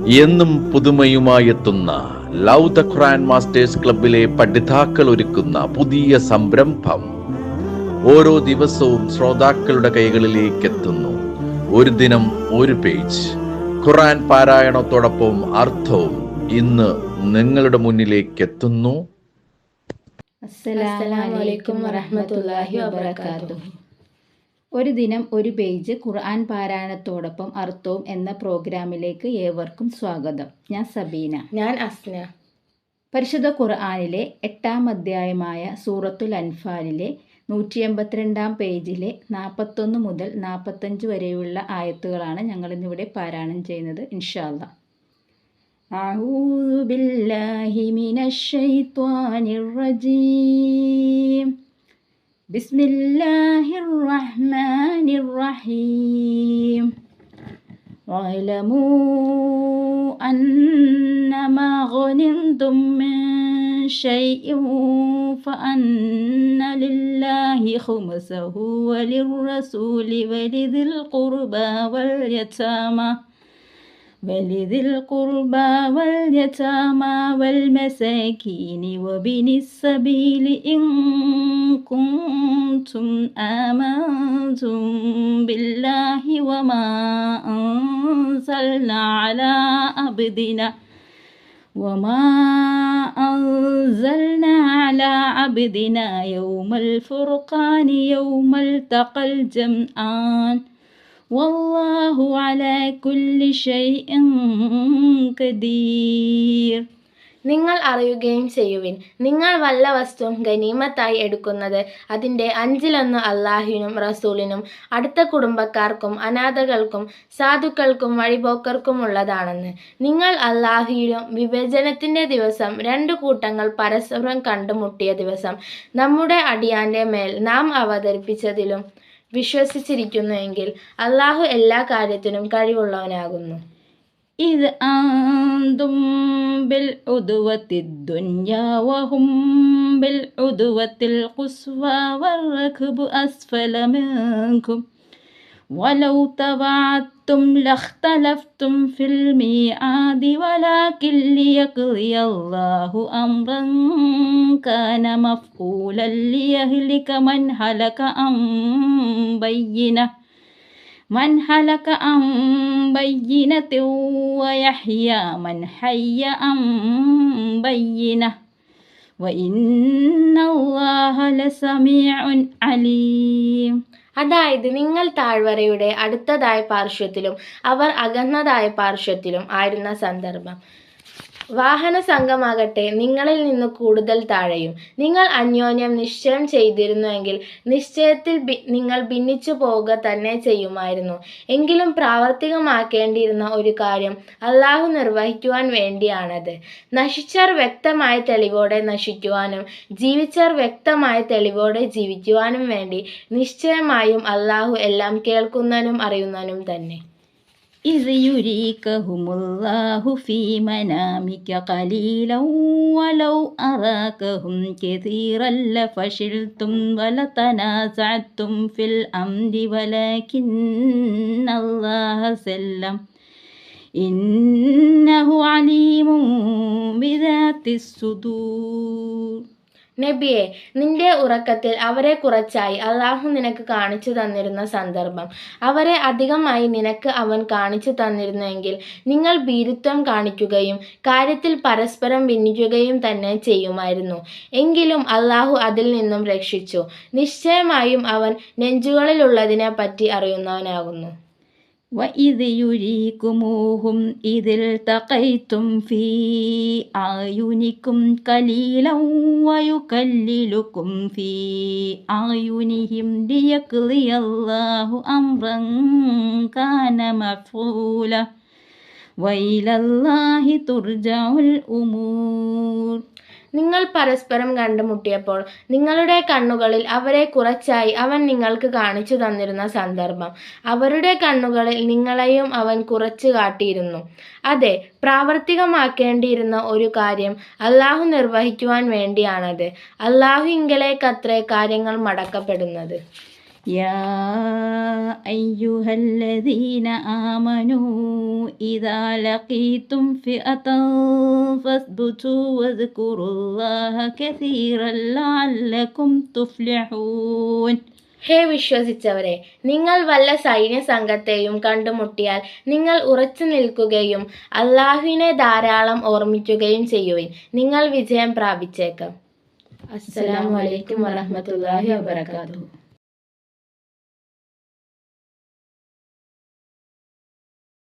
എന്നും പുതുമയുമായെത്തുന്ന love the Quran masters ക്ലബിലെ പഠിതാക്കൾ ഒരുക്കുന്ന പുതിയ സംരംഭം ഓരോ ദിവസവും ശ്രോതാക്കളുടെ കൈകളിലേക്ക് എത്തുന്നു. ഒരു ദിനം ഒരു പേജ് ഖുർആൻ പാരായണത്തോടൊപ്പം അർത്ഥവും ഇന്ന് നിങ്ങളുടെ മുന്നിലേക്ക് എത്തുന്നു. അസ്സലാമു അലൈക്കും വറഹ്മത്തുള്ളാഹി വബറകാതുഹു. ഒരു ദിനം ഒരു പേജ് ഖുർആൻ പാരായണത്തോടൊപ്പം അർത്ഥവും എന്ന പ്രോഗ്രാമിലേക്ക് ഏവർക്കും സ്വാഗതം. ഞാൻ സബീന. ഞാൻ അസ്ന. പരിശുദ്ധ ഖുർആനിലെ 8-ാം അധ്യായമായ സൂറത്തുൽ അൻഫാലിലെ 182-ാം പേജിലെ 41 മുതൽ 45 വരെയുള്ള ആയത്തുകളാണ് ഞങ്ങളിന്നിവിടെ പാരായണം ചെയ്യുന്നത്. ഇൻഷാ അല്ലാഹ്. അഊദു ബില്ലാഹി മിനശ് ശൈത്വാനിർ റജീം. ബിസ്മില്ലാഹിർ റഹ്മാനിർ റഹീം. വഅലമൂ അന്നമാ ഗനിംതും മിൻ ശൈഇൻ ഫഅന്ന ലില്ലാഹി ഖുമസഹു വലിർറസൂലി വലിദിൽ ഖുർബാ واليتامى والمساكين وابن السبيل إن كنتم آمنتم بالله وما أنزلنا على عبدنا يوم الفرقان يوم التقى الجمعان വല്ലാഹു അലാ കുല്ലി ഷൈഇൻ ഖദീർ. നിങ്ങൾ അറിയുകയും ചെയ്യുവിൻ, നിങ്ങൾ വല്ല വസ്തുവും ഗനീമത്തായി എടുക്കുന്നത് അതിൻ്റെ 1/5 അല്ലാഹുവിനും റസൂലിനും അടുത്ത കുടുംബക്കാർക്കും അനാഥകൾക്കും സാധുക്കൾക്കും വഴിപോക്കർക്കുമുള്ളതാണെന്ന്. നിങ്ങൾ അല്ലാഹുവിലും വിഭജനത്തിൻ്റെ ദിവസം 2 കൂട്ടങ്ങൾ പരസ്പരം കണ്ടുമുട്ടിയ ദിവസം നമ്മുടെ അടിയാൻ്റെ മേൽ നാം അവതരിപ്പിച്ചതിലും വിശ്വസിച്ചിരിക്കുന്നുവെങ്കിൽ അല്ലാഹു എല്ലാ കാര്യത്തിനും കഴിവുള്ളവനാകുന്നു. ഇത് അന്തും ബിൽ ഉദ്വത്തിദ് ദുനിയാ വഹും ബിൽ ഉദ്വത്തിൽ ഖുസ്വാ വറക്ബു അസ്ഫല മിൻകും വലൗ തവഅത്തും ലഖ്തലഫ്തും ഫിൽ മീആദി വലാകിൻ ലിയഖ്ദിയല്ലാഹു അംറൻ കാന മഫ്ഊലൻ ലിയഹ്ലിക മൻ ഹലക അൻ ബയ്യിനത്തിൻ വയഹ്യ മൻ ഹയ്യ അൻ ബയ്യിനഹ് വഇന്നല്ലാഹ ലസമീഉൻ അലീം. അതായത് നിങ്ങൾ താഴ്വരയുടെ അടുത്തതായ പാർശ്വത്തിലും അവർ അകന്നതായ പാർശ്വത്തിലും ആയിരുന്ന സന്ദർഭം. വാഹന സംഘമാകട്ടെ നിങ്ങളിൽ നിന്ന് കൂടുതൽ താഴെയും. നിങ്ങൾ അന്യോന്യം നിശ്ചയം ചെയ്തിരുന്നുവെങ്കിൽ നിശ്ചയത്തിൽ നിങ്ങൾ ഭിന്നിച്ചു പോവുക തന്നെ ചെയ്യുമായിരുന്നു. എങ്കിലും പ്രാവർത്തികമാക്കേണ്ടിയിരുന്ന ഒരു കാര്യം അല്ലാഹു നിർവഹിക്കുവാൻ വേണ്ടിയാണത്. നശിച്ചവർ വ്യക്തമായ തെളിവോടെ നശിക്കുവാനും ജീവിച്ചവർ വ്യക്തമായ തെളിവോടെ ജീവിക്കുവാനും വേണ്ടി നിശ്ചയമായും അല്ലാഹു എല്ലാം കേൾക്കുന്നവനും അറിയുന്നവനും തന്നെ. إذ يريكهم الله في منامك قليلا ولو أراكهم كثيرا لفشلتم ولتنازعتم في الأمر ولكن الله سلم إنه عليم بذات الصدور. നബിയെ, നിന്റെ ഉറക്കത്തിൽ അവരെ കുറച്ചായി അല്ലാഹു നിനക്ക് കാണിച്ചു തന്നിരുന്ന സന്ദർഭം അവരെ അധികമായി നിനക്ക് അവൻ കാണിച്ചു തന്നിരുന്നുവെങ്കിൽ നിങ്ങൾ ഭീരുത്വം കാണിക്കുകയും കാര്യത്തിൽ പരസ്പരം ഭിന്നിക്കുകയും തന്നെ ചെയ്യുമായിരുന്നു. എങ്കിലും അല്ലാഹു അതിൽ നിന്നും രക്ഷിച്ചു. നിശ്ചയമായും അവൻ നെഞ്ചുകളിലുള്ളതിനെ പറ്റി അറിയുന്നവനാകുന്നു. وَإِذْ يُرِيكُمُوهُمْ إِذِ الْتَقَيْتُمْ فِي أَعْيُنِكُمْ قَلِيلًا وَيُقَلِّلُكُمْ فِي أَعْيُنِهِمْ لِيَقْضِيَ اللَّهُ أَمْرًا كَانَ مَفْعُولًا وَإِلَى اللَّهِ تُرْجَعُ الْأُمُورُ. നിങ്ങൾ പരസ്പരം കണ്ടുമുട്ടിയപ്പോൾ നിങ്ങളുടെ കണ്ണുകളിൽ അവരെ കുറച്ചായി അവൻ നിങ്ങൾക്ക് കാണിച്ചു തന്നിരുന്ന സന്ദർഭം അവരുടെ കണ്ണുകളിൽ നിങ്ങളെയും അവൻ കുറച്ചു കാട്ടിയിരുന്നു. അതെ, പ്രാവർത്തികമാക്കേണ്ടിയിരുന്ന ഒരു കാര്യം അല്ലാഹു നിർവഹിക്കുവാൻ വേണ്ടിയാണത്. അല്ലാഹുവിങ്കലേക്കത്രേ കാര്യങ്ങൾ മടക്കപ്പെടുന്നത്. يا أيها الذين آمنوا إذا لقيتم فئة فاثبتوا واذكروا الله كثيرا لعلكم تفلحون. ഹേ വിശ്വസിച്ചവരെ, നിങ്ങൾ വല്ല സൈന്യ സംഘത്തെയും കണ്ടുമുട്ടിയാൽ നിങ്ങൾ ഉറച്ചു നിൽക്കുകയും അള്ളാഹുവിനെ ധാരാളം ഓർമ്മിക്കുകയും ചെയ്യുവിൻ. നിങ്ങൾ വിജയം പ്രാപിച്ചേക്കാം. അസ്സലാമു അലൈക്കും വറഹ്മത്തുള്ളാഹി വബറകാതുഹു.